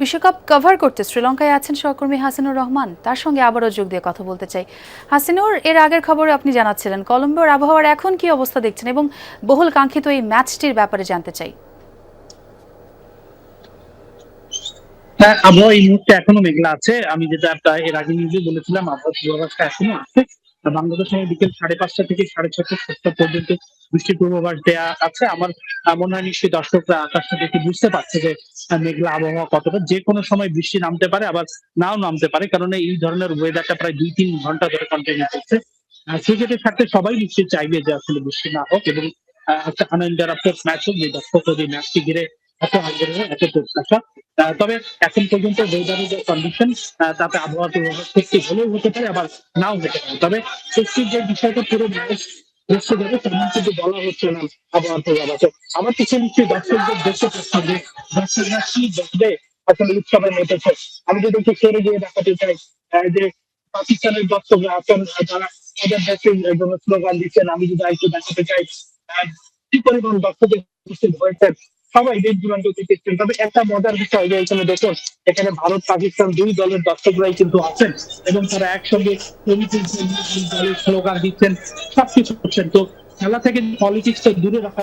বিশ্বকাপ কভার করতে শ্রীলঙ্কায় আছেন সহকর্মী হাসিনুর রহমান, তার সঙ্গে আবারও যোগ দিয়ে কথা বলতে চাই। হাসিনুর, এর আগের খবরে আপনি জানাচ্ছিলেন কলম্বোর আবহাওয়ার এখন কি অবস্থা দেখছেন এবং বহুল কাঙ্ক্ষিত এই ম্যাচটির ব্যাপারে জানতে চাই। হ্যাঁ, আবহাওয়া এই মুহূর্তে এখনো মেঘলা আছে। আমি যেটা এর আগে নিউজে বলেছিলাম, আবহাওয়া পূর্বাভাসটা এখনো আছে। বাংলাদেশ সময় বিকেল 5:30 থেকে 6:30 7টা পর্যন্ত বৃষ্টির পূর্বাভাস দেয়া আছে। আমার মনে হয় নিশ্চয়ই দর্শকরা আকাশটা দেখে বুঝতে পারছে যে মেঘলা আবহাওয়া কতটা, যে কোনো সময় বৃষ্টি নামতে পারে, আবার নাও নামতে পারে, কারণ এই ধরনের ওয়েদারটা প্রায় 2-3 ঘন্টা ধরে কন্টিনিউ করছে। ক্রিকেটের স্বার্থে সবাই নিশ্চয়ই চাইবে যে আসলে বৃষ্টি না হোক এবং একটা আনইন্টারাপ্টেড ম্যাচ হোক, যে দর্শক এই ম্যাচটি ঘিরে এত আগ্রহ, এত প্রত্যাশা। তবে এখন পর্যন্ত ওয়েদারের যে কন্ডিশন, তাতে আবহাওয়ার পূর্বাভাস সত্যি হলেও হতে পারে, আবার নাও হতে পারে। তবে সত্যির যে বিষয়টা পুরো ম্যাচ বসে যাবে তেমন কিন্তু বলা হচ্ছে না আবহাওয়ার পূর্বাভাসে। আমার কিছু নিশ্চয়ই দর্শকদের দেখতে পাচ্ছি যে দর্শকরা কি দেখবে আসলে উৎসবে মেতেছে। আমি যদি একটু সরে গিয়ে দেখাতে চাই যে পাকিস্তানের দর্শকরা আছেন, যারা তাদের দেশের জন্য স্লোগান দিচ্ছেন। আমি যদি একটু দেখাতে চাই কি পরিমাণ দর্শকের উপস্থিত হয়েছে, সবাই দেশ দূরান্ত থেকে এসেছেন। তবে একটা মজার বিষয় যে এখানে দেখুন, এখানে ভারত পাকিস্তান দুই দলের দর্শকরাই কিন্তু আছেন এবং তারা একসঙ্গে ছবি তুলছেন, দলের স্লোগান দিচ্ছেন, সবকিছু করছেন। তো খেলা থেকে পলিটিক্সটা দূরে রাখা